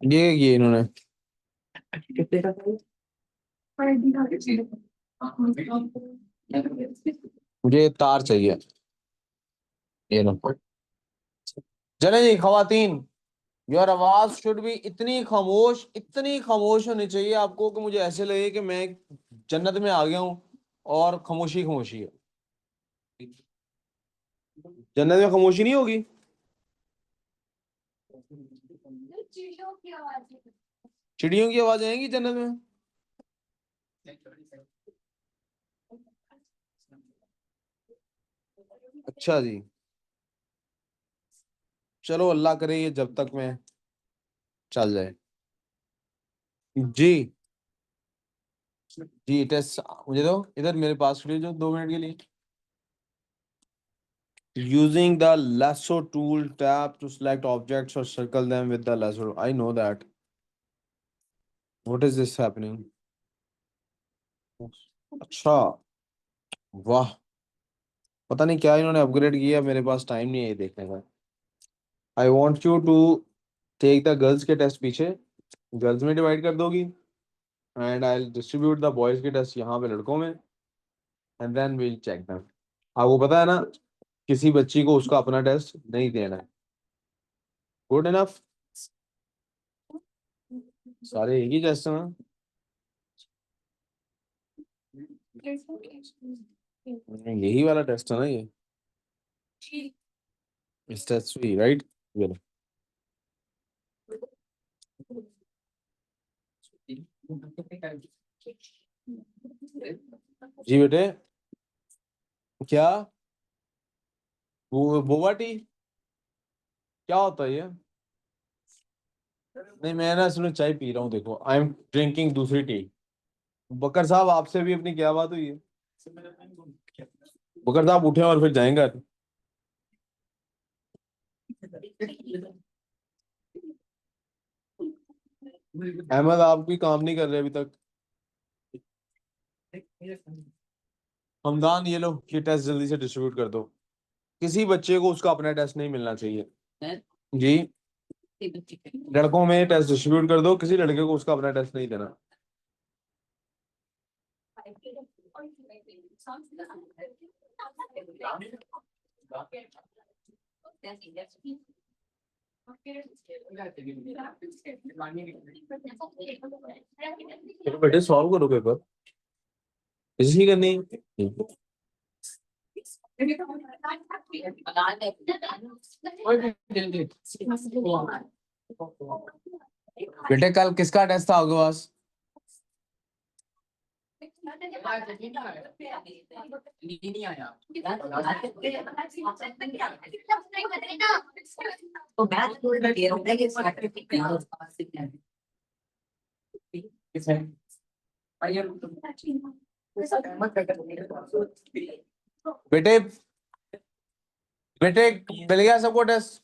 ये इन्होंने मुझे तार चाहिए। ये लो। चले जी खवातीन, योर आवाज शुड भी इतनी खामोश होनी चाहिए आपको कि मुझे ऐसे लगे कि मैं जन्नत में आ गया हूँ और खामोशी खामोशी है। जन्नत में खामोशी नहीं होगी। चिड़ियों की आवाज आएगी जन्नत में। अच्छा जी, चलो अल्लाह करे ये जब तक मैं चल जाए। जी जी, टेस्ट मुझे दो इधर मेरे पास खड़ी हो जो 2 मिनट के लिए। Using the lasso tool, tap to select objects or circle them with the lasso. I know that. What is this happening? अच्छा, वाह, पता नहीं क्या इन्होंने अपग्रेड किया, मेरे पास टाइम नहीं है ये देखने का। I want you to take the girls के टेस्ट पीछे, गर्ल्स में डिवाइड कर दोगी, and I distribute the boys के टेस्ट यहाँ पे लड़कों में, and then will check them. आपको पता है ना, किसी बच्ची को उसका अपना टेस्ट नहीं देना है। Good enough. सारे एक ही टेस्ट हैं ना? यही वाला टेस्ट है ना ये, इस टेस्ट भी राइट। जी बेटे, क्या वो बोबा टी क्या होता है ये? नहीं मैं ना इसमें चाय पी रहा हूँ, देखो आई एम ड्रिंकिंग दूसरी टी। बकर साहब आपसे भी अपनी क्या बात हुई है? बकर साहब उठे और फिर जाएंगे। अहमद आप भी काम नहीं कर रहे अभी तक। हमदान ये लो, ये टेस्ट जल्दी से डिस्ट्रीब्यूट कर दो। किसी बच्चे को उसका अपना टेस्ट नहीं मिलना चाहिए जी। लड़कों में टेस्ट डिस्ट्रीब्यूट कर दो, किसी लड़के को उसका अपना टेस्ट नहीं देना। चलो बेटे सॉल्व करो पेपर, इसी करनी है। बेटे कल किसका टेस्ट था आपके पास? बेटे बेटे मिल गया सबको टेस्ट?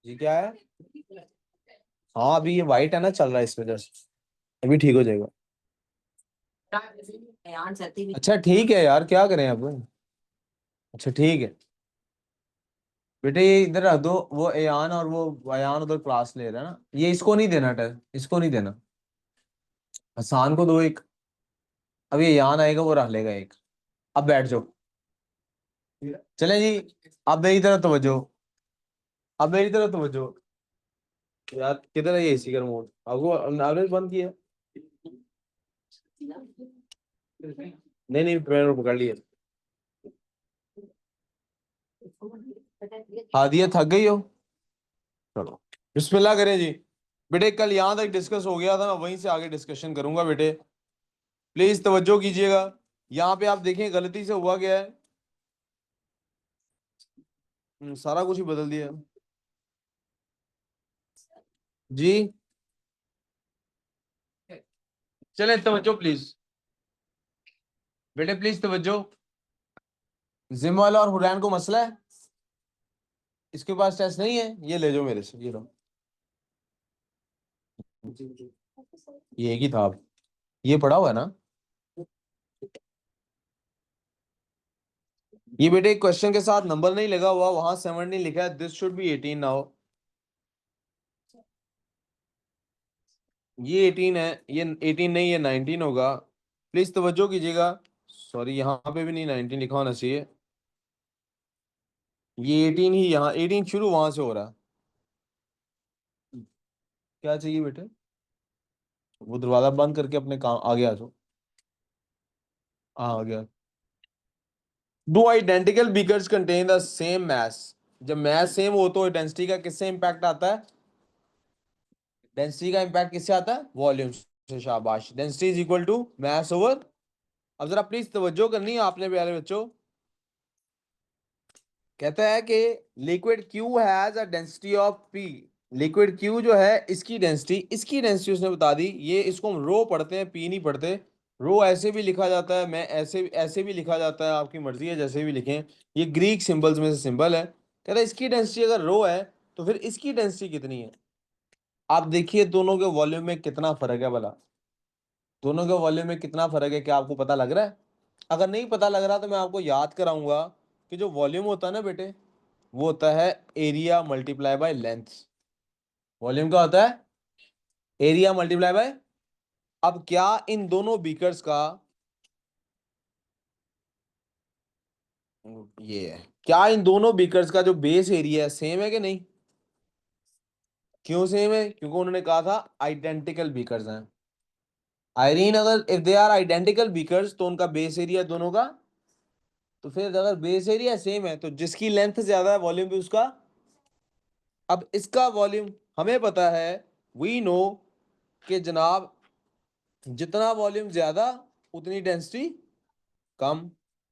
जी क्या है? हाँ अभी ये वाइट है ना, चल रहा है इस वजह से, अभी ठीक हो जाएगा। अच्छा ठीक है यार, क्या करें अब। अच्छा ठीक है बेटे, ये इधर रख दो, वो एयान और वो अयान उधर क्लास ले रहा है ना, ये इसको नहीं देना टेस्ट, इसको नहीं देना। हसान को दो एक, अब ये एयान आएगा वो रख लेगा एक। अब बैठ जाओ, चलें जी। अब मेरी तरफ तवज्जो, अब मेरी तरफ तवज्जो। यार किधर है ये एसी का रिमोट, आपको आपने बंद किया? नहीं नहीं मैंने पकड़ लिया। हादिया थक गई हो? चलो बिस्मिल्लाह करें जी। बेटे कल यहाँ तक डिस्कस हो गया था, मैं वहीं से आगे डिस्कशन करूंगा। बेटे प्लीज तवज्जो कीजिएगा, यहाँ पे आप देखें गलती से हुआ क्या है। सारा कुछ ही बदल दिया जी। चले तवज्जो प्लीज, बेटे प्लीज तवज्जो। जिमवाल और हुरैन को मसला है, इसके पास टेस्ट नहीं है, ये ले जाओ मेरे से, ये लो। ये एक ही था अब, ये पड़ा हुआ है ना? ये बेटे क्वेश्चन के साथ नंबर नहीं लगा हुआ, वहां 17 लिखा है, दिस शुड बी 18 नाउ। ये 18 है, ये 18 नहीं, ये 19 होगा। प्लीज तवज्जो कीजिएगा। सॉरी, यहाँ पे भी नहीं 19 लिखा होना चाहिए। ये 18 ही, यहाँ 18 शुरू वहां से हो रहा है। क्या चाहिए बेटे? वो दरवाजा बंद करके अपने काम आगे आ जाओ। हाँ, आ गया। Do identical beakers contain the same mass? जब मैस सेम हो तो डेंसिटी का किससे इंपैक्ट आता है? डेंसिटी का इंपैक्ट किससे आता है? वॉल्यूम से। शाबाश। Density is equal to mass over. अब जरा प्लीज तवज्जो करनी है आपने प्यारे बच्चों। कहता है कि liquid Q has a density of P. Liquid Q जो है, इसकी डेंसिटी उसने बता दी। ये इसको हम रो पढ़ते हैं, पी नहीं पढ़ते। रो ऐसे भी लिखा जाता है, मैं ऐसे ऐसे भी लिखा जाता है, आपकी मर्जी है जैसे भी लिखें। ये ग्रीक सिंबल्स में से सिंबल है। कहता है इसकी डेंसिटी अगर रो है तो फिर इसकी डेंसिटी कितनी है? आप देखिए दोनों के वॉल्यूम में कितना फर्क है भला। दोनों के वॉल्यूम में कितना फर्क है, क्या आपको पता लग रहा है? अगर नहीं पता लग रहा तो मैं आपको याद कराऊंगा कि जो वॉल्यूम होता है ना बेटे, वो होता है area multiply by length. Volume क्या होता है? Area multiply by. अब क्या इन दोनों बीकर्स का, ये है, क्या इन दोनों बीकर्स का जो बेस एरिया है सेम है कि नहीं? क्यों सेम है? क्योंकि उन्होंने कहा था आइडेंटिकल बीकर्स हैं। आयरीन, अगर if they are identical beakers तो उनका बेस एरिया दोनों का, तो फिर अगर बेस एरिया सेम है तो जिसकी लेंथ ज्यादा है वॉल्यूम भी उसका। अब इसका वॉल्यूम हमें पता है, वी नो, कि जनाब जितना वॉल्यूम ज्यादा उतनी डेंसिटी कम।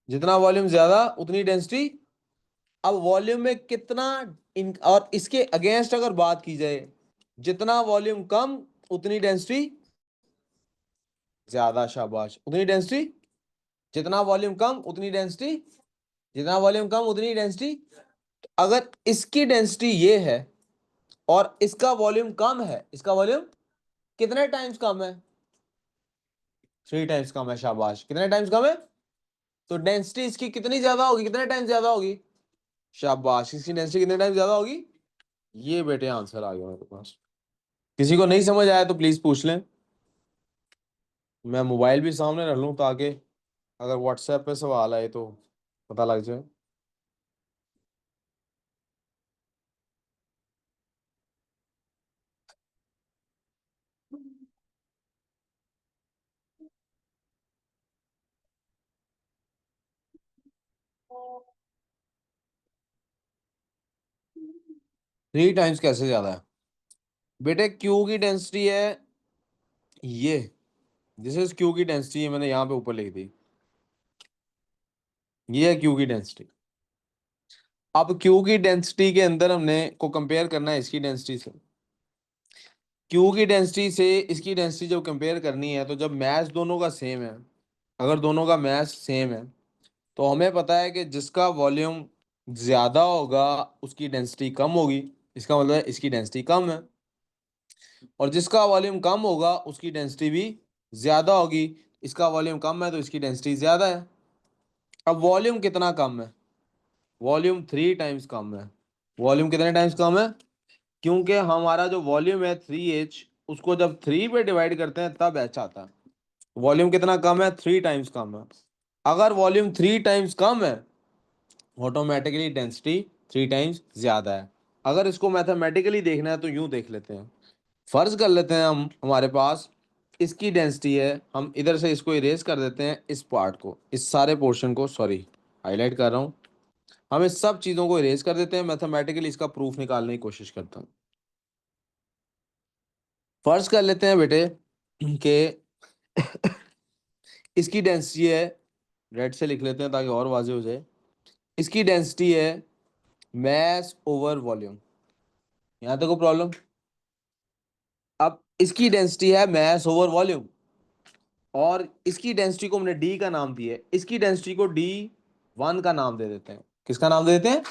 जितना वॉल्यूम ज्यादा उतनी डेंसिटी। अब वॉल्यूम में कितना और इसके अगेंस्ट अगर बात की जाए, जितना वॉल्यूम कम उतनी डेंसिटी ज्यादा। शाबाश। उतनी डेंसिटी, जितना वॉल्यूम कम उतनी डेंसिटी, जितना वॉल्यूम कम उतनी डेंसिटी। अगर इसकी डेंसिटी ये है और इसका वॉल्यूम कम है, इसका वॉल्यूम कितने टाइम्स कम है? 3 टाइम्स कम है। शाबाश। कितने टाइम्स कम है? तो डेंसिटी इसकी कितनी ज्यादा होगी, कितने टाइम्स ज्यादा होगी? शाबाश। इसकी डेंसिटी कितने टाइम्स ज्यादा होगी? ये बेटे आंसर आ गया मेरे पास। किसी को नहीं समझ आया तो प्लीज पूछ लें। मैं मोबाइल भी सामने रख लूं ताकि अगर व्हाट्सएप पे सवाल आए तो पता लग जाए। 3 टाइम्स कैसे ज्यादा है? बेटे क्यू की डेंसिटी है ये, दिस इज क्यू की डेंसिटी, मैंने यहाँ पे ऊपर लिख दी। ये है क्यू की डेंसिटी। अब क्यू की डेंसिटी के अंदर हमने को कंपेयर करना है इसकी डेंसिटी से। क्यू की डेंसिटी से इसकी डेंसिटी जब कंपेयर करनी है तो जब मैस दोनों का सेम है, अगर दोनों का मैस सेम है तो हमें पता है कि जिसका वॉल्यूम ज्यादा होगा उसकी डेंसिटी कम होगी। इसका मतलब है इसकी डेंसिटी कम है। और जिसका वॉल्यूम कम होगा उसकी डेंसिटी भी ज्यादा होगी। इसका वॉल्यूम कम है तो इसकी डेंसिटी ज्यादा है। अब वॉल्यूम कितना कम है? वॉल्यूम 3 टाइम्स कम है। वॉल्यूम कितने टाइम्स कम है? क्योंकि हमारा जो वॉल्यूम है 3H, उसको जब 3 पे डिवाइड करते हैं तब H आता है। वॉल्यूम कितना कम है? 3 टाइम्स कम है। अगर वॉल्यूम 3 टाइम्स कम है, ऑटोमेटिकली डेंसिटी 3 टाइम्स ज्यादा है। अगर इसको मैथमेटिकली देखना है तो यूं देख लेते हैं। फर्ज कर लेते हैं हम, हमारे पास इसकी डेंसिटी है, हम इधर से इसको इरेज कर देते हैं, इस पार्ट को, इस सारे पोर्शन को, सॉरी हाईलाइट कर रहा हूँ। हम इस सब चीजों को इरेज कर देते हैं, मैथमेटिकली इसका प्रूफ निकालने की कोशिश करता हूँ। फर्ज कर लेते हैं बेटे कि इसकी डेंसिटी है, रेड से लिख लेते हैं ताकि और वाजे हो जाए। इसकी डेंसिटी है मैस ओवर वॉल्यूम। यहां तक को प्रॉब्लम? अब इसकी डेंसिटी है मैस ओवर वॉल्यूम, और इसकी डेंसिटी को हमने डी का नाम दिया है, इसकी डेंसिटी को D1 का नाम दे देते हैं। किसका नाम दे देते हैं?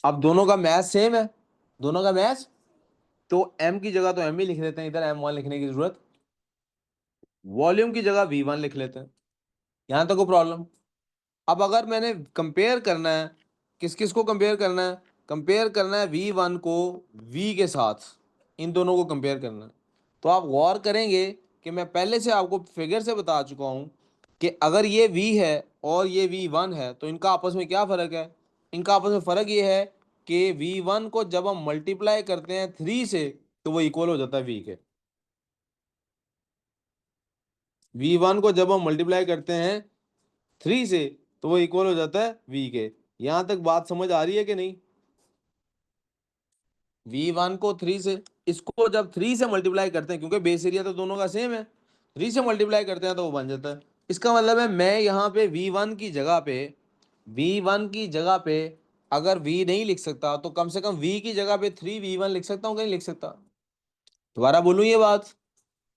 अब दोनों का मैस सेम है, दोनों का मैस, तो M की जगह तो M ही लिख देते हैं, इधर M1 लिखने की जरूरत। वॉल्यूम की जगह V1 लिख लेते हैं। यहां तक को प्रॉब्लम? अब अगर मैंने कंपेयर करना है, किस किस को कंपेयर करना है, कंपेयर करना है V1 को V के साथ, इन दोनों को कंपेयर करना है। तो आप गौर करेंगे कि मैं पहले से आपको फिगर से बता चुका हूं कि अगर ये V है और ये V1 है तो इनका आपस में क्या फ़र्क है। इनका आपस में फ़र्क ये है कि V1 को जब हम मल्टीप्लाई करते हैं 3 से तो वो इक्वल हो जाता है V के। V1 को जब हम मल्टीप्लाई करते हैं 3 से तो वो इक्वल हो जाता है V के। यहां तक बात समझ आ रही है कि नहीं। V1 को 3 से, इसको जब 3 से मल्टीप्लाई करते हैं, क्योंकि बेस एरिया तो दोनों का सेम है, 3 से मल्टीप्लाई करते हैं तो वो बन जाता है। इसका मतलब है मैं यहाँ पे V1 की जगह पे, V1 की जगह पे अगर V नहीं लिख सकता तो कम से कम V की जगह पे 3V1 लिख सकता हूँ कि नहीं लिख सकता। दोबारा बोलूँ ये बात।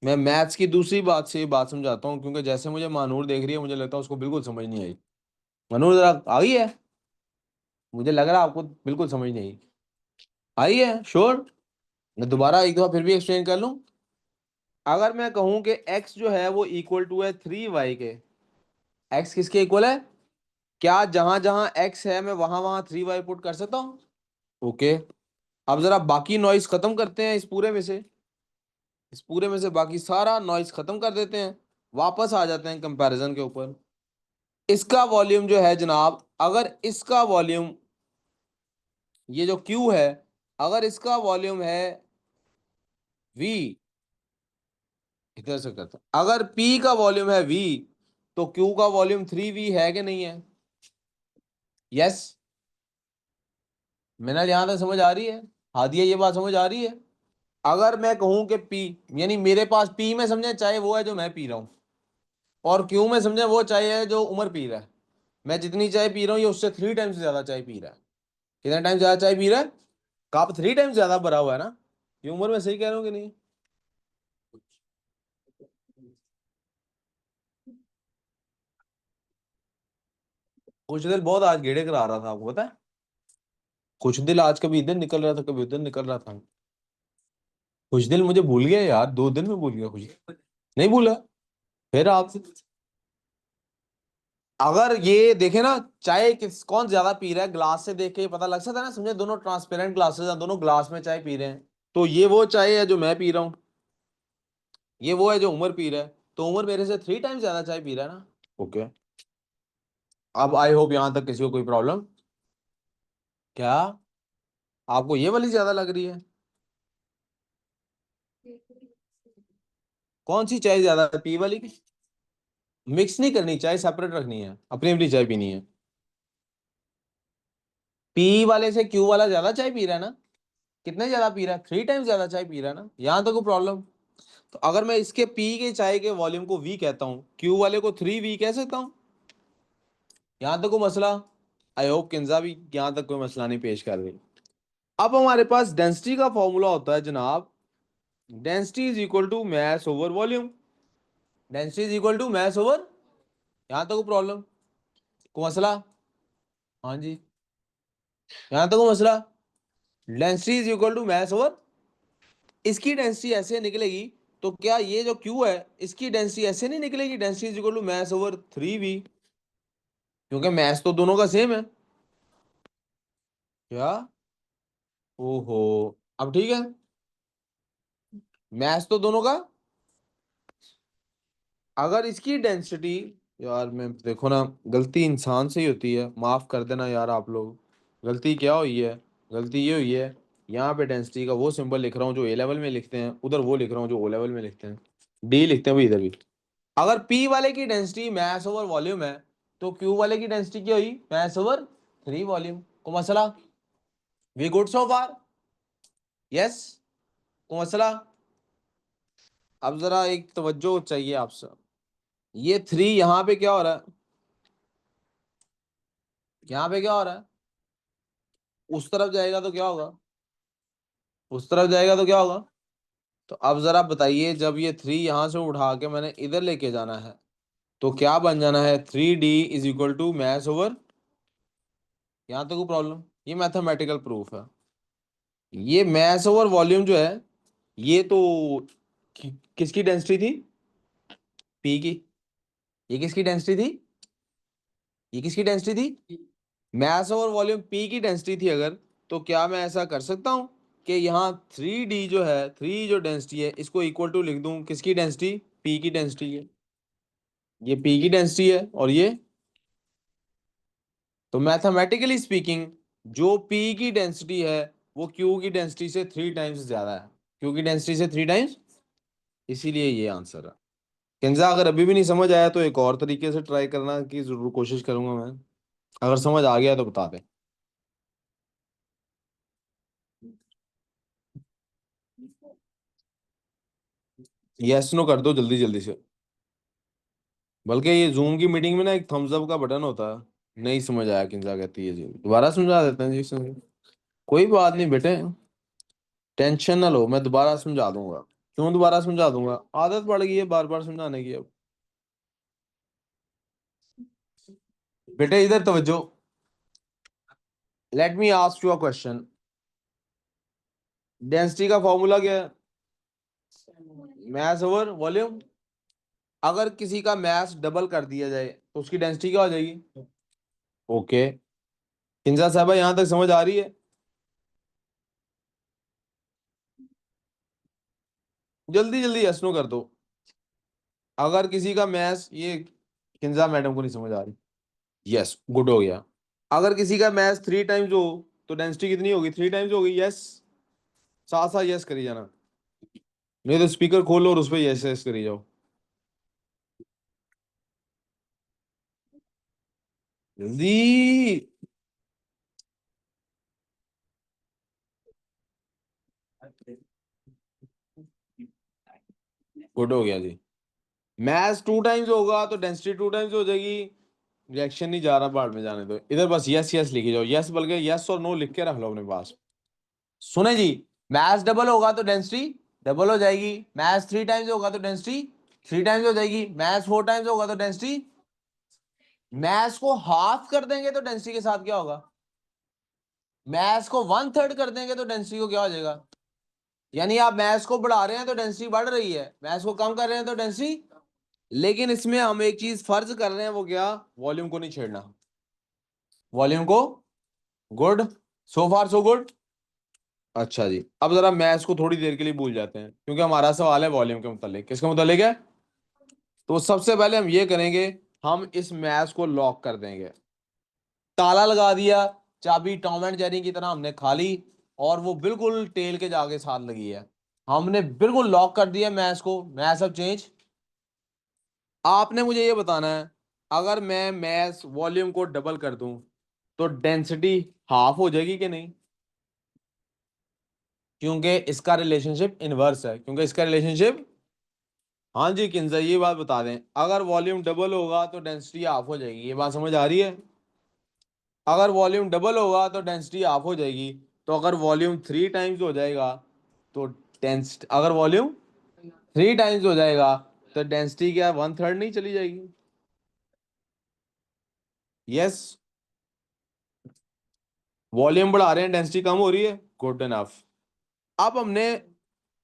मैं मैथ्स की दूसरी बात से ये बात समझाता हूँ, क्योंकि जैसे मुझे मानूर देख रही है मुझे लगता है उसको बिल्कुल समझ नहीं आई। मानूर जरा आ गई है, मुझे लग रहा है आपको बिल्कुल समझ नहीं आई। आई है श्योर। मैं दोबारा एक दफा फिर भी एक्सप्लेन कर लूँ। अगर मैं कहूं कि x जो है वो इक्वल टू है 3y के, x किसके इक्वल है, क्या जहां जहां x है मैं वहां वहां 3y पुट कर सकता हूं। ओके। अब जरा बाकी नॉइस खत्म करते हैं, इस पूरे में से बाकी सारा नॉइस खत्म कर देते हैं, वापस आ जाते हैं कंपैरिजन के ऊपर। इसका वॉल्यूम जो है जनाब, अगर इसका वॉल्यूम, ये जो q है, अगर इसका वॉल्यूम है v, इधर से करता हूं, अगर p का वॉल्यूम है v तो q का वॉल्यूम 3v है कि नहीं है। यस। मैंने यहां तक समझ आ रही है, हादिया ये बात समझ आ रही है। अगर मैं कहूं कि पी, यानी मेरे पास पी में समझे चाहे वो है जो मैं पी रहा हूं, और क्यू में समझे वो चाय है जो उमर पी रहा है। मैं जितनी चाय पी रहा हूँ ये उससे 3 टाइम्स ज्यादा चाय पी रहा है। कितना टाइम ज्यादा चाय पी रहा है, कप 3 टाइम्स ज्यादा भरा हुआ है ना। ये उम्र में सही कह रहा हूँ कि नहीं। कुछ दिल बहुत आज गेड़े करा रहा था आपको पता है। कुछ दिल आज कभी इधर निकल रहा था कभी उधर निकल रहा था। कुछ दिल मुझे भूल गया यार, 2 दिन में भूल गया कुछ दिल। नहीं भूला। फिर आपसे, अगर ये देखे ना चाय किस कौन ज्यादा पी रहा है, ग्लास से देख के पता लग सकता है ना, समझे दोनों ट्रांसपेरेंट ग्लासेस हैं, दोनों ग्लास में चाय पी रहे हैं। तो ये वो चाय है जो मैं पी रहा हूँ, ये वो है जो उमर पी रहा है। तो उमर मेरे से 3 टाइम्स ज्यादा चाय पी रहा है ना। ओके। अब आई होप यहां तक किसी को कोई प्रॉब्लम। क्या आपको ये वाली ज्यादा लग रही है। कौन सी चाय ज्यादा है, पी वाली की। मिक्स नहीं करनी, चाय सेपरेट रखनी है, अपनी अपनी चाय पीनी है। पी वाले से क्यू वाला ज्यादा चाय पी रहा है ना। कितने ज्यादा पी रहा है, 3 टाइम्स ज्यादा चाय पी रहा है ना, यहां तक कोई प्रॉब्लम। तो अगर मैं इसके पी के चाय के वॉल्यूम को वी कहता हूँ, क्यू वाले को 3v कह सकता हूँ। यहां तक कोई मसला। आई होप किंजा भी यहां तक कोई मसला नहीं पेश कर रही। अब हमारे पास डेंसिटी का फॉर्मूला होता है जनाब, density is equal to mass over volume. Density is equal to mass over, यहां तक कोई प्रॉब्लम, कोई मसला। हाँ जी, यहां तक कोई मसला। Density is equal to mass over, इसकी डेंसिटी ऐसे निकलेगी। तो क्या ये जो क्यू है इसकी डेंसिटी ऐसे नहीं निकलेगी, density is equal to mass over 3v, क्योंकि मैस तो दोनों का सेम है। क्या, ओहो, अब ठीक है, मैथ्स तो दोनों का। अगर इसकी डेंसिटी, यार मैं देखो ना, गलती इंसान से ही होती है, माफ कर देना यार आप लोग। गलती क्या हुई है, गलती ये हुई है, यहाँ पे डेंसिटी का वो सिंबल लिख रहा हूँ जो ए लेवल में लिखते हैं, उधर वो लिख रहा हूँ जो ओ लेवल में लिखते हैं, डी लिखते हैं भाई इधर भी। अगर पी वाले की डेंसिटी मैस ओवर वॉल्यूम है तो क्यू वाले की डेंसिटी क्या हुई, मैस ओवर 3 वॉल्यूम। को मसला, we good so far. Yes, को मसला। अब जरा एक तवज्जो चाहिए आपसे। ये 3 यहाँ पे क्या हो रहा है, यहाँ पे क्या हो रहा है, उस तरफ जाएगा तो क्या होगा, उस तरफ जाएगा तो क्या होगा। तो अब जरा बताइए, जब ये 3 यहाँ से उठा के मैंने इधर लेके जाना है तो क्या बन जाना है, 3d is equal to mass over, यहाँ तक कोई प्रॉब्लम। ये मैथमेटिकल प्रूफ है। ये मैस ओवर वॉल्यूम जो है, ये तो किसकी डेंसिटी थी, पी की। ये किसकी डेंसिटी थी, ये किसकी डेंसिटी थी? मास ओवर वॉल्यूम पी की डेंसिटी थी अगर, तो क्या मैं ऐसा कर सकता हूं कि यहाँ 3D जो है, 3 जो डेंसिटी है, इसको इक्वल टू लिख दूं किसकी डेंसिटी? पी की डेंसिटी है। ये पी की डेंसिटी है और ये, तो मैथमेटिकली स्पीकिंग जो पी की डेंसिटी है वो क्यू की डेंसिटी से 3 टाइम्स ज्यादा है। क्यू की डेंसिटी से 3 टाइम्स, इसीलिए ये आंसर है। किंजा अगर अभी भी नहीं समझ आया तो एक और तरीके से ट्राई करना की जरूर कोशिश करूंगा मैं। अगर समझ आ गया तो बता दे। यस नो कर दो जल्दी जल्दी से। बल्कि ये जूम की मीटिंग में ना एक थम्स अप का बटन होता है। नहीं समझ आया किंजा कहती है जी, दोबारा समझा देते हैं जी समझ। कोई बात नहीं बेटे, टेंशन ना लो, मैं दोबारा समझा दूंगा। क्यों दोबारा समझा दूंगा? आदत पड़ गई है बार बार समझाने की अब। बेटे इधर तवज्जो। Let me ask you a question. Density का फॉर्मूला क्या है? मास ओवर वॉल्यूम। अगर किसी का मास डबल कर दिया जाए तो उसकी डेंसिटी क्या हो जाएगी? ओके, किंजा साहब यहां तक समझ आ रही है? जल्दी जल्दी यस नो कर दो। अगर किसी का मैथ्स, ये किंजा मैडम को नहीं समझ आ रही। यस, गुड हो गया। अगर किसी का मैथ्स 3 टाइम्स हो तो डेंसिटी कितनी होगी? 3 टाइम्स होगी। यस, साथ साथ यस करी जाना, नहीं तो स्पीकर खोलो और उस पर यस यस करी जाओ। जल्दी। गुड हो गया जी। मैथ्स 2 टाइम्स होगा तो डेंसिटी 2 टाइम्स हो जाएगी। रिएक्शन नहीं जा रहा, बाहर में जाने दो, इधर बस यस यस लिखी जाओ। यस बल्कि यस और नो लिख के रख लो अपने पास। सुने जी, मैथ्स डबल होगा तो डेंसिटी डबल हो जाएगी। मैथ्स 3 टाइम्स होगा तो डेंसिटी 3 टाइम्स हो जाएगी। मैथ्स 4 टाइम्स होगा तो डेंसिटी, मैथ्स को हाफ कर देंगे तो डेंसिटी के साथ क्या होगा? मैथ्स को 1/3 कर देंगे तो डेंसिटी को क्या हो जाएगा? यानी आप मैथ्स को बढ़ा रहे हैं तो डेंसिटी बढ़ रही है, मैथ्स को कम कर रहे हैं तो डेंसिटी। लेकिन इसमें हम एक चीज फर्ज कर रहे हैं, वो क्या? वॉल्यूम को नहीं छेड़ना। वॉल्यूम को, गुड, सो फार सो गुड। अच्छा जी, अब जरा मैथ्स को थोड़ी देर के लिए भूल जाते हैं क्योंकि हमारा सवाल है वॉल्यूम के मुतालिक। किसके मुतालिक है? तो सबसे पहले हम ये करेंगे, हम इस मैथ्स को लॉक कर देंगे। ताला लगा दिया, चाबी टॉम एंड जेरी की तरह हमने खा ली, और वो बिल्कुल टेल के जाके साथ लगी है। हमने बिल्कुल लॉक कर दिया मैथ्स को। मैथ्स अब चेंज। आपने मुझे ये बताना है, अगर मैं मैथ्स वॉल्यूम को डबल कर दूं तो डेंसिटी हाफ हो जाएगी कि नहीं? क्योंकि इसका रिलेशनशिप इनवर्स है, क्योंकि इसका रिलेशनशिप। हाँ जी किंजा, ये बात बता दें, अगर वॉल्यूम डबल होगा तो डेंसिटी हाफ हो जाएगी। ये बात समझ आ रही है? अगर वॉल्यूम डबल होगा तो डेंसिटी हाफ हो जाएगी। तो अगर वॉल्यूम 3 टाइम्स हो जाएगा तो डेंसिटी, अगर वॉल्यूम 3 टाइम्स हो जाएगा तो डेंसिटी क्या 1/3 नहीं चली जाएगी? यस, वॉल्यूम बढ़ा रहे हैं, डेंसिटी कम हो रही है। Good enough. अब हमने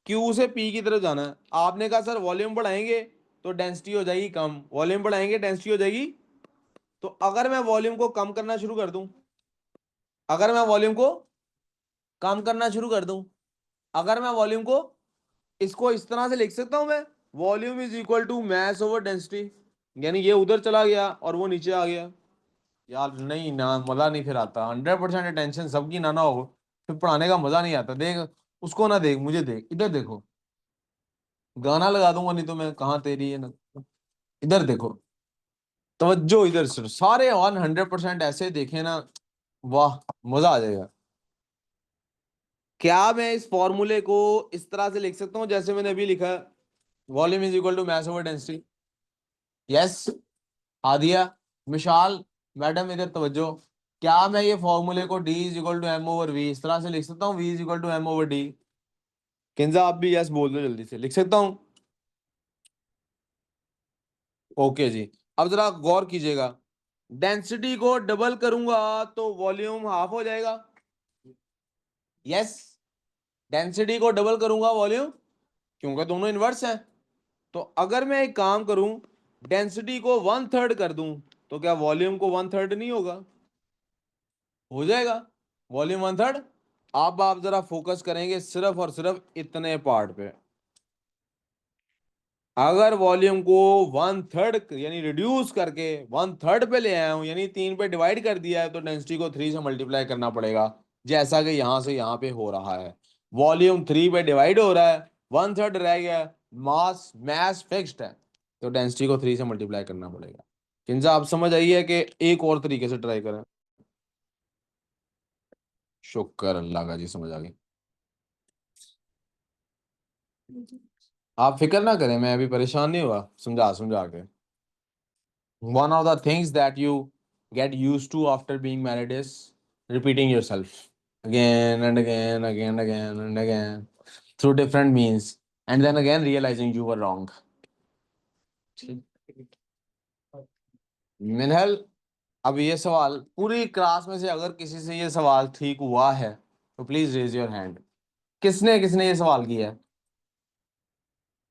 क्यू से पी की तरफ जाना है। आपने कहा सर वॉल्यूम बढ़ाएंगे तो डेंसिटी हो जाएगी कम, वॉल्यूम बढ़ाएंगे डेंसिटी हो जाएगी। तो अगर मैं वॉल्यूम को कम करना शुरू कर दूं, अगर मैं वॉल्यूम को कम करना शुरू कर दूं, अगर मैं वॉल्यूम को, इसको इस तरह से लिख सकता हूं मैं, volume is equal to mass over density. यानी ये उधर चला गया और वो नीचे आ गया। यार नहीं ना, मजा नहीं फिर आता। 100% अटेंशन सबकी ना ना हो, फिर पढ़ाने का मजा नहीं आता। देख, उसको ना देख, मुझे देख, इधर देखो। गाना लगा दूंगा नहीं तो मैं, कहाँ तेरी है ना। इधर देखो, तवज्जो इधर से, सारे 100% ऐसे देखे ना, वाह, मजा आ जाएगा। क्या मैं इस फॉर्मूले को इस तरह से लिख सकता हूं जैसे मैंने अभी लिखा है? Volume is equal to mass over density. Yes, Aadiya, Vishal, madam इधर तवज्जो। क्या मैं ये फॉर्मूले को D is equal to M over V इस तरह से लिख सकता हूँ? V is equal to M over D. Kinza आप भी यस बोल दो जल्दी से, लिख सकता हूँ? ओके जी। अब जरा गौर कीजिएगा, डेंसिटी को डबल करूंगा तो वॉल्यूम हाफ हो जाएगा। यस, डेंसिटी को डबल करूंगा वॉल्यूम, क्योंकि दोनों इनवर्स हैं। तो अगर मैं एक काम करूं, डेंसिटी को 1/3 कर दूं, तो क्या वॉल्यूम को 1/3 नहीं होगा? हो जाएगा वॉल्यूम 1/3। अब आप जरा फोकस करेंगे सिर्फ और सिर्फ इतने पार्ट पे। अगर वॉल्यूम को 1/3 यानी रिड्यूस करके 1/3 पे ले आया हूं, यानी 3 पे डिवाइड कर दिया है, तो डेंसिटी को 3 से मल्टीप्लाई करना पड़ेगा, जैसा कि यहां से यहां पे हो रहा है। वॉल्यूम 3 पे डिवाइड हो रहा है, 1/3 रह गया, मास मैस फिक्स्ड है, तो डेंसिटी को 3 से मल्टीप्लाई करना पड़ेगा। किंजा आप समझ आई है कि एक और तरीके से ट्राई करें? शुक्र अल्लाह का जी, समझ आ गई। आप फिक्र ना करें, मैं अभी परेशान नहीं हुआ समझा समझा के। One of the things that you get used to after being married is repeating yourself again and again, again, again, and again through different means, and then again realizing you were wrong. मिनहल, अब ये सवाल पूरी class में से अगर किसी से ये सवाल ठीक हुआ है तो प्लीज रेज योर हैंड। किसने किसने ये सवाल किया है?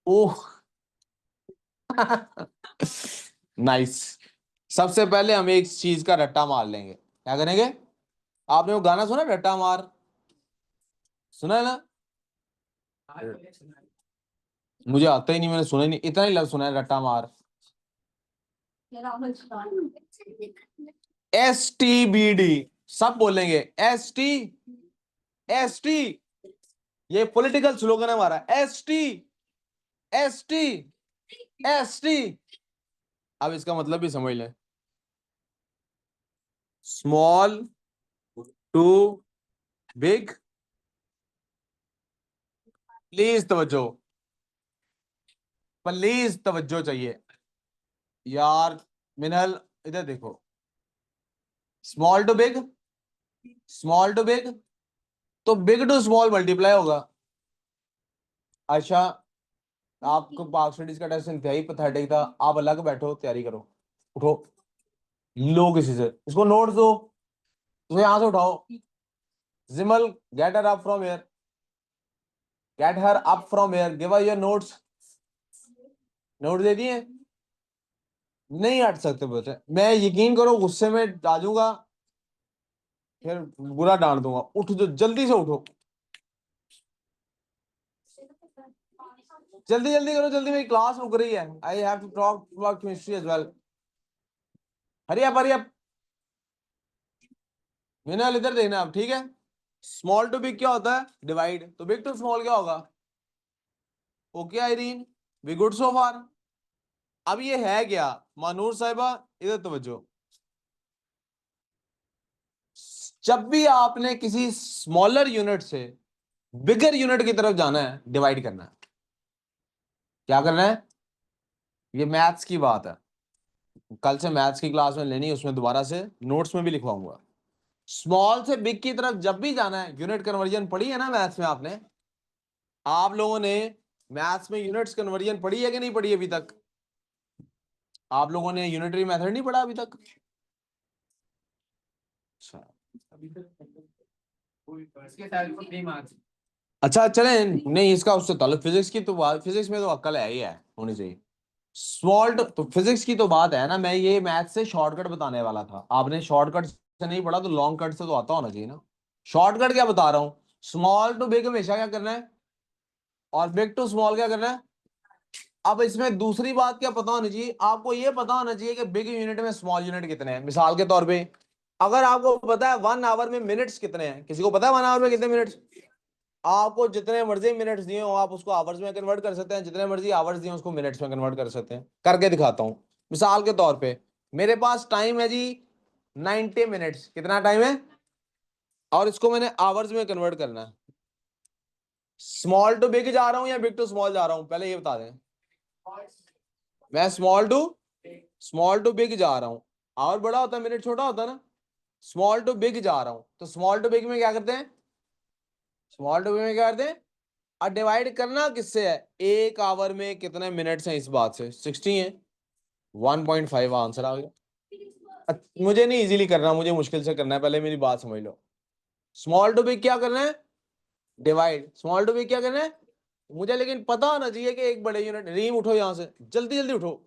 Oh nice. सबसे पहले हम एक चीज का रट्टा मार लेंगे। क्या करेंगे? आपने वो गाना सुना रट्टा मार? सुना है ना? मुझे आता ही नहीं, मैंने सुना ही नहीं, इतना ही लफ्ज सुना है रट्टा मार। STBD सब बोलेंगे। ST ये पॉलिटिकल स्लोगन है हमारा। ST अब इसका मतलब भी समझ लें। Small to big. प्लीज तवज्जो, प्लीज तवज्जो चाहिए यार। मिनल इधर देखो, small to big, small to big, तो बिग टू स्मॉल मल्टीप्लाई होगा। अच्छा, आपको पाक स्टडीज का टेस्ट इंतहाई पैथेटिक था, आप अलग बैठो तैयारी करो। उठो, लो किसी से इसको नोट्स दो, तो यहां से उठाओ। जिमल, get her up from here, get her up from here, give us your notes. Note दे दिए? नहीं हट सकते बच्चे, मैं यकीन करो गुस्से में आ जाऊंगा, फिर बुरा डांट दूंगा। उठ जो, जल्दी से उठो, जल्दी जल्दी करो, जल्दी, मेरी क्लास रुक रही है। I have to talk about chemistry as well. Hurry up, hurry up. मैंने इधर देखना अब, ठीक है? स्मॉल टू बिग क्या होता है? डिवाइड। तो बिग टू स्मॉल क्या होगा? Okay Irene, we good so far. अब ये है क्या? मानूर साहिबा इधर तवज्जो। जब भी आपने किसी स्मॉलर यूनिट से बिगर यूनिट की तरफ जाना है, डिवाइड करना है। क्या करना है? ये मैथ्स की बात है, कल से मैथ्स की क्लास में लेनी है, उसमें दोबारा से नोट्स में भी लिखवाऊंगा। स्मॉल से बिग की तरफ जब भी जाना है, यूनिट कन्वर्जन पढ़ी है ना मैथ्स में आपने? आप लोगों ने मैथ्स में यूनिट्स कन्वर्जन पढ़ी है कि नहीं पढ़ी अभी तक? आप लोगों ने यूनिटरी मेथड नहीं पढ़ा अभी तक? अच्छा, अच्छा चलें, नहीं इसका उससे ताल्लुक फिजिक्स की तो बात, फिजिक्स में तो अक्ल है ही है, होनी चाहिए। सॉल्ट तो फिजिक्स की तो बात है ना, मैं ये मैथ से शॉर्टकट बताने वाला था। आपने शॉर्टकट से नहीं पढ़ा तो लॉन्ग कट से तो आता होना चाहिए ना। शॉर्टकट क्या बता रहा हूं, स्मॉल टू बिग हमेशा क्या करना है, और बिग टू स्मॉल क्या करना है। अब इसमें दूसरी बात क्या पता होनी चाहिए आपको, ये पता होना चाहिए कि बिग यूनिट में स्मॉल यूनिट कितने हैं। मिसाल के तौर पे अगर आपको पता है 1 आवर में मिनट्स कितने हैं, किसी को पता है 1 आवर में कितने मिनट्स? आपको जितने मर्जी मिनट्स दिए हो आप उसको आवर्स में कन्वर्ट कर सकते हैं, जितने मर्जी आवर्स दिए उसको मिनट्स में कन्वर्ट कर सकते हैं। करके दिखाता हूं। मिसाल के तौर पे मेरे पास टाइम है जी 90 मिनट्स, कितना टाइम है, और इसको मैंने आवर्स में कन्वर्ट करना है। स्मॉल टू बिग जा रहा हूं या बिग टू स्मॉल जा रहा हूं, पहले ये बता दें। मैं स्मॉल टू बिग जा रहा हूं, आवर बड़ा होता है मिनट छोटा होता है ना। स्मॉल टू बिग जा रहा हूं, तो स्मॉल टू बिग में क्या करते हैं, स्मॉल टू बिग में क्या करते हैं, और डिवाइड करना किससे है, 1 आवर में कितने मिनट्स हैं इस बात से, 60 है, 1.5 आंसर आ गया। मुझे नहीं इजीली करना, मुझे मुश्किल से करना है, पहले मेरी बात समझ लो। स्मॉल टू बिग क्या करना है, डिवाइड। स्मॉल टू बिग क्या करना है मुझे, लेकिन पता होना चाहिए कि एक बड़े यूनिट। रीम उठो यहां से, जल्दी जल्दी उठो।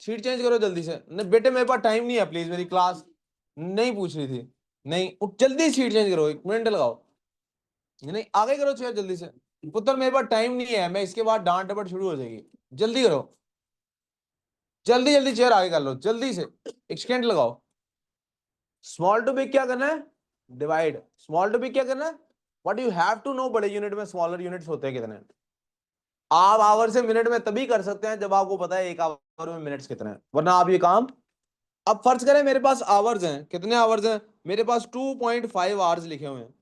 शीट चेंज करो जल्दी से। नहीं बेटे मेरे पास टाइम नहीं है, प्लीज, मेरी क्लास नहीं पूछ रही थी। नहीं जल्दी शीट चेंज करो, 1 मिनट लगाओ। नहीं आगे करो चेयर जल्दी से। पुत्र मेरे पास टाइम नहीं है, मैं इसके बाद डांट डपट शुरू हो जाएगी। जल्दी करो, जल्दी जल्दी चेयर आगे कर लो जल्दी से, 1 सेकंड लगाओ। स्मॉल टू बिग क्या करना है? डिवाइड। स्मॉल टू बिग क्या करना है? What you have to know, बड़े यूनिट में स्मॉलर यूनिट्स होते हैं कितने। आप आवर से मिनट में तभी कर सकते हैं जब आपको पता है एक आवर में मिनट्स कितने हैं, वरना आप ये काम। अब फर्ज करें मेरे पास आवर्स हैं, कितने आवर्स हैं मेरे पास? 2.5 आवर्स लिखे हुए हैं।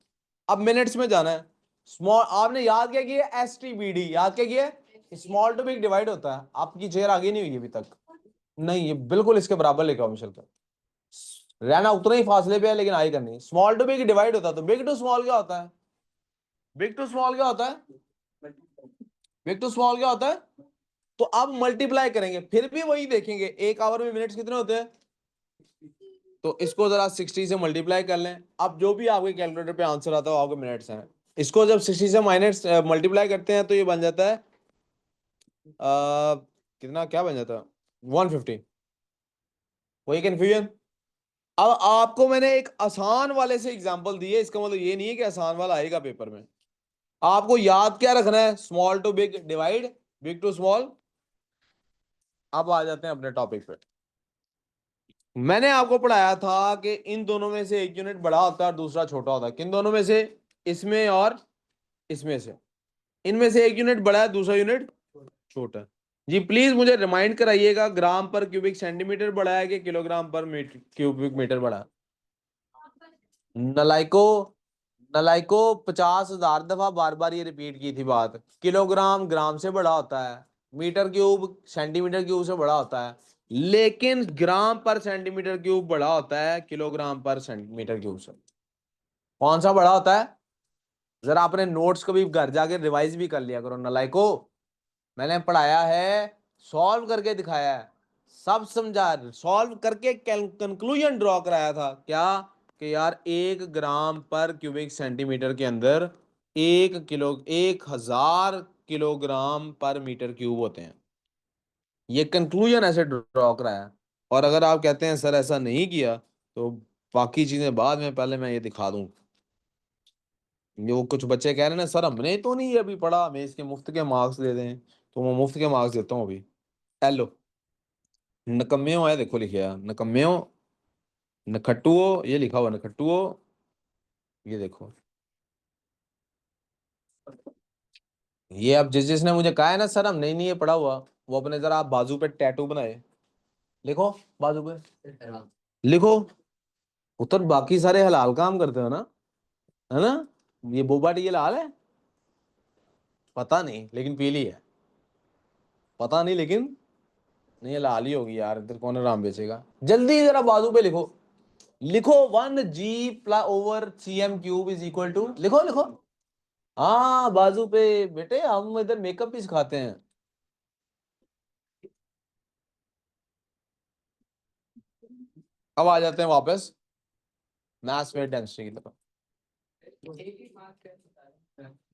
अब मिनट्स में जाना है। स्मॉल, आपने याद क्या किया? STBD याद क्या किया? स्मॉल टू बिग डिवाइड होता है। आपकी चेयर आगे नहीं हुई अभी तक। नहीं, ये बिल्कुल इसके बराबर लेकर आओ मिशेल का। रहना उतना ही फासले पे है लेकिन आई करनी। स्मॉल टू बिग डिवाइड होता है, तो बिग टू स्मॉल क्या होता है? बिग टू स्मॉल क्या होता है? बिग टू स्मॉल क्या होता है? तो अब मल्टीप्लाई करेंगे, फिर भी वही देखेंगे एक आवर में मिनट्स कितने होते हैं। तो इसको जरा 60 से मल्टीप्लाई कर लें। अब जो भी आपके कैलकुलेटर पे आंसर आता है वो आपके मिनट्स हैं। इसको जब 60 से माइनस मल्टीप्लाई करते हैं तो ये बन जाता है कितना, क्या बन जाता है? 150। वही कंफ्यूजन। अब आपको मैंने एक आसान वाले से एग्जांपल दी है, इसका मतलब ये नहीं है कि आसान वाला आएगा पेपर में। आपको याद क्या रखना है? Small to big divide, big to small. अब आ जाते हैं अपने टॉपिक पे। मैंने आपको पढ़ाया था कि इन दोनों में से एक यूनिट बड़ा होता है और दूसरा छोटा होता है। किन दोनों में से? इसमें और इसमें से। इनमें से एक यूनिट बड़ा है, दूसरा यूनिट छोटा है। जी प्लीज मुझे रिमाइंड कराइएगा, ग्राम पर क्यूबिक सेंटीमीटर बड़ा है कि किलोग्राम पर मीटर क्यूबिक मीटर बड़ा है? नलाइको, नलाइको 50,000 दफा बार बार ये रिपीट की थी बात। किलोग्राम ग्राम से बड़ा होता है, मीटर क्यूब सेंटीमीटर क्यूब से बड़ा होता है, लेकिन ग्राम पर सेंटीमीटर क्यूब बड़ा होता है किलोग्राम पर सेंटीमीटर क्यूब से। कौन सा बड़ा होता है? जरा अपने नोट्स को भी घर जाके रिवाइज भी कर लिया करो नलाइको। मैंने पढ़ाया है, सॉल्व करके दिखाया है, सब समझा, सॉल्व करके कंक्लूजन ड्रॉ कराया था क्या? कि यार 1 ग्राम पर क्यूबिक सेंटीमीटर के अंदर 1,000 किलोग्राम पर मीटर क्यूब होते हैं। ये कंक्लूजन ऐसे ड्रॉ कराया। और अगर आप कहते हैं सर ऐसा नहीं किया तो बाकी चीजें बाद में, पहले मैं ये दिखा दूं। ये वो कुछ बच्चे कह रहे हैं ना सर हमने तो नहीं अभी पढ़ा, हमें इसके मुफ्त के मार्क्स दे दें, तो मैं मुफ्त के मार्क्स देता हूँ अभी। हेलो, नकम्मे है, देखो लिखे है नकम्मे, नखट्टुओ, ये लिखा हुआ नखट्टुओ। ये देखो, ये अब जिसने मुझे कहा है ना सर हम नहीं ये पढ़ा हुआ, वो अपने जरा आप बाजू पे टैटू बनाए, लिखो बाजू पे, लिखो। उतर बाकी सारे हलाल काम करते हो ना, है ना? ये बोबा टी ये लाल है? पता नहीं लेकिन पीली है। पता नहीं लेकिन, नहीं ये लाल ही होगी यार, इधर कौन आराम बेचेगा। जल्दी जरा बाजू पे लिखो, लिखो 1G/cm³ इज इक्वल टू, लिखो लिखो। हाँ बाजू पे। बेटे हम इधर मेकअप भी सिखाते हैं। अब आ जाते हैं वापस मैथ्स में डेंसिटी की तरफ।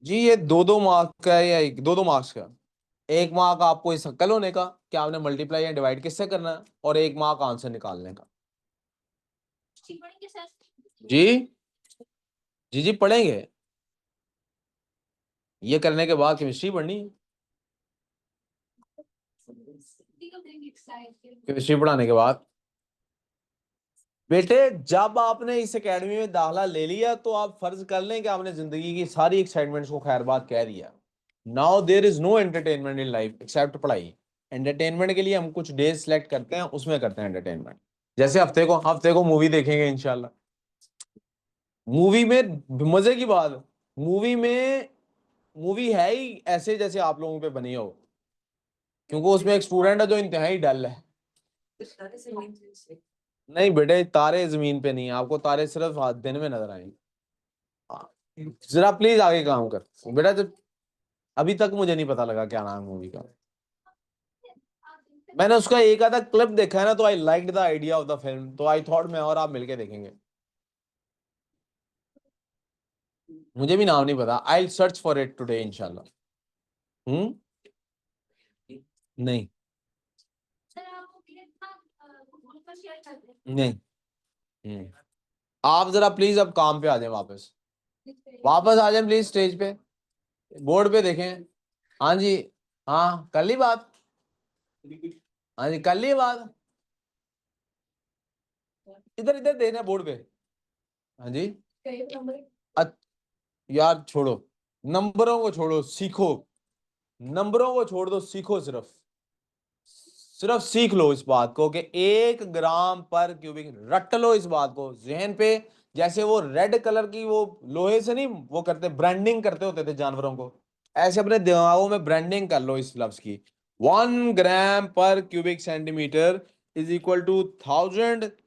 जी ये 2-2 मार्क का है या 2-2 मार्क्स का? 1 मार्क आपको इस कल होने का, क्या आपने मल्टीप्लाई या डिवाइड किससे करना है, और 1 मार्क आंसर निकालने का। जी जी जी पढ़ेंगे। ये करने के बाद केमिस्ट्री पढ़नी है। केमिस्ट्री पढ़ाने के बाद बेटे जब आपने इस एकेडमी में दाखला ले लिया तो आप फर्ज कर लें कि आपने जिंदगी की सारी एक्साइटमेंट्स को खैर बात कह दिया। Now there is no entertainment in life except पढ़ाई। एंटरटेनमेंट के लिए हम कुछ डेज सेलेक्ट करते हैं, उसमें करते हैं एंटरटेनमेंट। जैसे हफ्ते को मूवी देखेंगे इंशाल्लाह। मूवी में मजे की बात, मूवी में, मूवी है ही ऐसे जैसे आप लोगों पे बनी हो, क्योंकि उसमें एक स्टूडेंट है जो इंतहाई डल है। नहीं बेटे तारे जमीन पे नहीं है, आपको तारे सिर्फ दिन में नजर आएंगे। हाँ, जरा प्लीज आगे काम कर बेटा। जब अभी तक मुझे नहीं पता लगा क्या नाम है मूवी का। मैंने उसका एक आधा क्लिप देखा है ना, तो I liked the idea of the film, तो आई थॉट मैं और आप मिलके देखेंगे। मुझे भी नाम नहीं पता, I search for it today इंशाल्लाह। हम्म। नहीं नहीं। हम्म। आप जरा प्लीज अब काम पे आ जाए वापस। वापस आ जाए प्लीज स्टेज पे। बोर्ड पे देखें। हाँ जी। हाँ कर ली बात। हाँ जी कर ली बात। इधर इधर देखना बोर्ड पे। हाँ जी। अ- यार छोड़ो। नंबरों को छोड़ो सीखो। नंबरों को छोड़ दो सीखो सिर्फ। सिर्फ सीख लो इस बात को कि 1 ग्राम पर क्यूबिक रट लो इस बात को जहन पे। जैसे वो रेड कलर की वो लोहे से नहीं वो करते ब्रांडिंग करते होते थे जानवरों को। ऐसे अपने दिमागों में ब्रांडिंग कर लो इस लफ्ज की। 1 ग्राम पर cubic centimetre is equal to 1000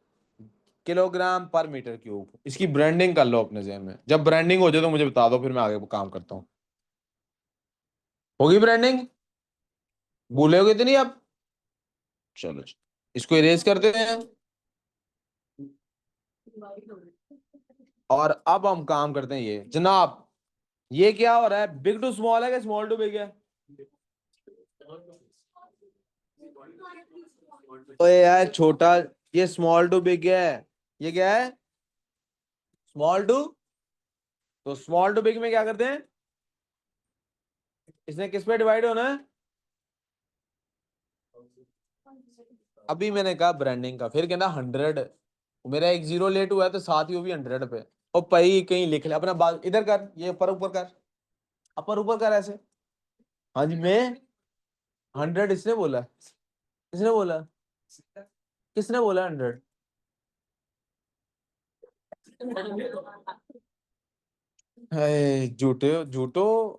kilogram पर मीटर क्यूब। इसकी ब्रांडिंग कर लो अपने जहन में। जब ब्रांडिंग हो जाए तो मुझे बता दो फिर मैं आगे काम करता हूँ। होगी ब्रांडिंग। भूलोगे तो नहीं अब। चलो इसको इरेज करते हैं। और अब हम काम करते हैं ये जनाब। ये क्या हो रहा है बिग टू स्मॉल है कि स्मॉल टू बिग है। ओए यार छोटा। ये स्मॉल टू बिग है। ये क्या है स्मॉल टू। तो स्मॉल टू बिग में क्या करते हैं। इसने किस पे डिवाइड होना है। अभी मैंने कहा ब्रांडिंग का फिर कहना 100। मेरा एक जीरो लेट हुआ है तो साथ ही वो भी 100 पे। और पही कहीं लिख ले अपना बात इधर कर ये ऊपर ऊपर कर। अपर ऊपर कर ऐसे। हाँ जी मैं 100 इसने बोला। किसने बोला। किसने बोला 100। है झूठे झूठो।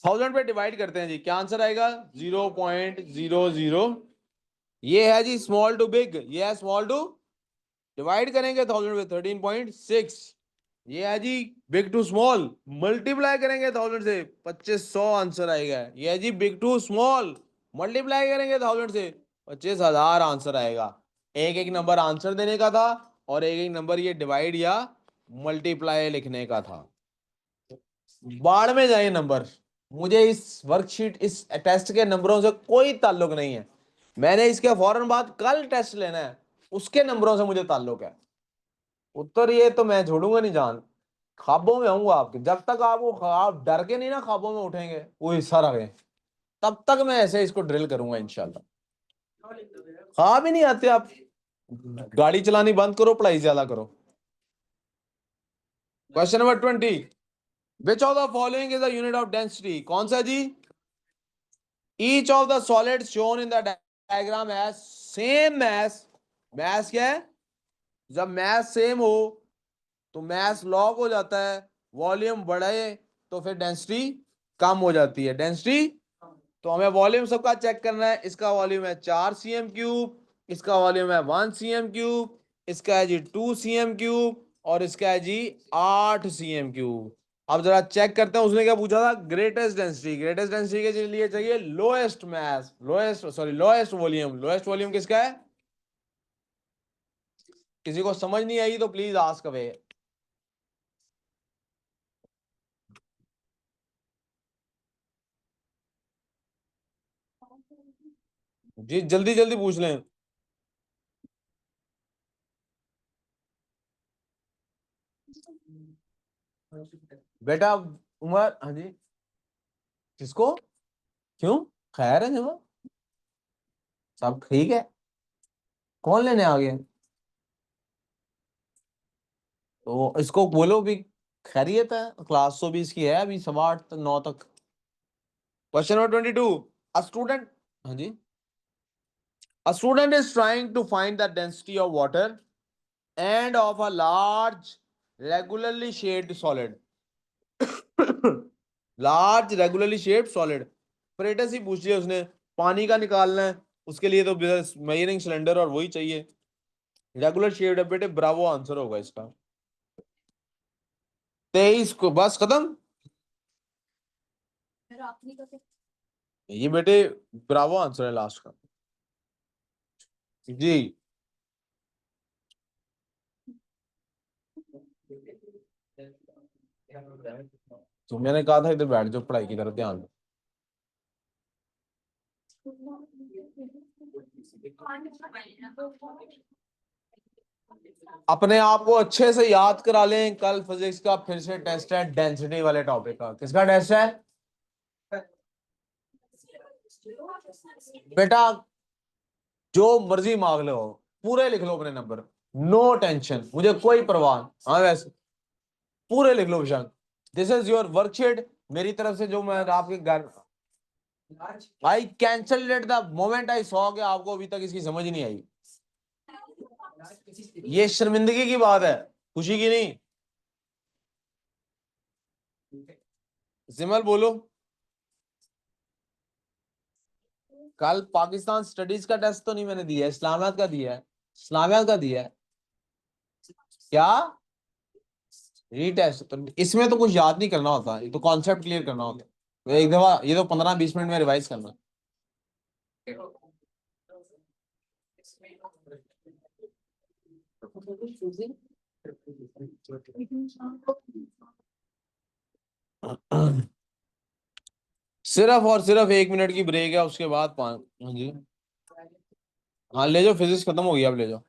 1000 पे डिवाइड करते हैं जी क्या आंसर आएगा 0.00। ये है जी स्मॉल टू बिग। ये है स्मॉल टू। डिवाइड करेंगे 1000 पे 13.6। ये है जी बिग टू स्मॉल। मल्टीप्लाई करेंगे 1000 से 2500 आंसर आएगा। ये है जी बिग टू स्मॉल। मल्टीप्लाई करेंगे 1000 से 25,000 आंसर आएगा। एक एक नंबर आंसर देने का था। और एक एक नंबर ये डिवाइड या मल्टीप्लाई लिखने का था। बाढ़ में जाए नंबर। मुझे इस वर्कशीट इस टेस्ट के नंबरों से कोई ताल्लुक नहीं है। मैंने इसके फौरन बाद कल टेस्ट लेना है। उसके नंबरों से मुझे ताल्लुक है। उत्तर ये तो मैं छोड़ूंगा नहीं जान। ख्वाबों में आऊंगा आपके जब तक आप वो ख्वाब डर के नहीं ना ख्वाबों में उठेंगे वो हिस्सा रहे। तब तक मैं ऐसे इसको ड्रिल करूंगा इंशाल्लाह। ख्वाब ही नहीं आते आप। गाड़ी चलानी बंद करो पढ़ाई ज्यादा करो। Question number 20। Which of the following is the unit of density. कौन सा जी। Each of the solid shown in the diagram has same mass. Mass क्या है। जब मैस सेम हो तो मैस लॉग हो जाता है। वॉल्यूम बढ़े तो फिर डेंसिटी कम हो जाती है। डेंसिटी। तो हमें वॉल्यूम सबका चेक करना है। इसका वॉल्यूम है 4 cm3। इसका वॉल्यूम है 1 cm3। इसका है जी 2 cm3। और इसका है जी 8 cm3। अब जरा चेक करते हैं उसने क्या पूछा था ग्रेटेस्ट डेंसिटी। ग्रेटेस्ट डेंसिटी के लिए चाहिए lowest mass lowest sorry lowest volume. Lowest volume किसका है। किसी को समझ नहीं आई तो प्लीज आस्क अवे। जी जल्दी जल्दी पूछ लें। बेटा उमर हाँ जी। किसको। क्यों। खैर है जमा। सब ठीक है। कौन लेने आ गया। तो इसको बोलो भी। खैरियत है क्लास तो भी इसकी है अभी 8:15 9 तक। Question number 22। A student. हाँ जी। A student is trying to find the density of water and of a large regularly shaped solid. Large regularly shaped solid. परेटस ही पूछ लिया उसने। पानी का निकालना है। उसके लिए तो मेजरिंग सिलेंडर और वही चाहिए। रेगुलर शेप्ड है बेटे ब्रावो आंसर होगा इसका। 23 को बस खत्म। ये बेटे ब्रावो आंसर है लास्ट का। जी। तो मैंने कहा था इधर बैठ जाओ पढ़ाई की तरफ ध्यान दो। अपने आप को अच्छे से याद करा लें, कल फिजिक्स का फिर से टेस्ट है डेंसिटी वाले टॉपिक का। किसका टेस्ट है बेटा? जो मर्जी मांग लो, पूरे लिख लो अपने नंबर, नो टेंशन, मुझे कोई परवाह। हाँ वैसे पूरे लिख लो विशाल। दिस इज योर वर्कशीट मेरी तरफ से, जो मैं आपके घर। I cancel it the moment I saw के आपको अभी तक इसकी समझ ही नहीं आई। ये शर्मिंदगी की बात है, खुशी की नहीं। जिमल बोलो। कल पाकिस्तान स्टडीज का टेस्ट तो नहीं मैंने दिया है, इस्लामियात का दिया है। इस्लामियात का दिया है क्या? रीटेस्ट तो इसमें तो कुछ याद नहीं करना होता, ये तो कॉन्सेप्ट क्लियर करना होता है। तो एक दफा ये तो 15-20 मिनट में रिवाइज करना। सिर्फ और सिर्फ 1 मिनट की ब्रेक है, उसके बाद 5। हाँ जी। हाँ ले जाओ, फिजिक्स खत्म हो गया, अब ले जाओ।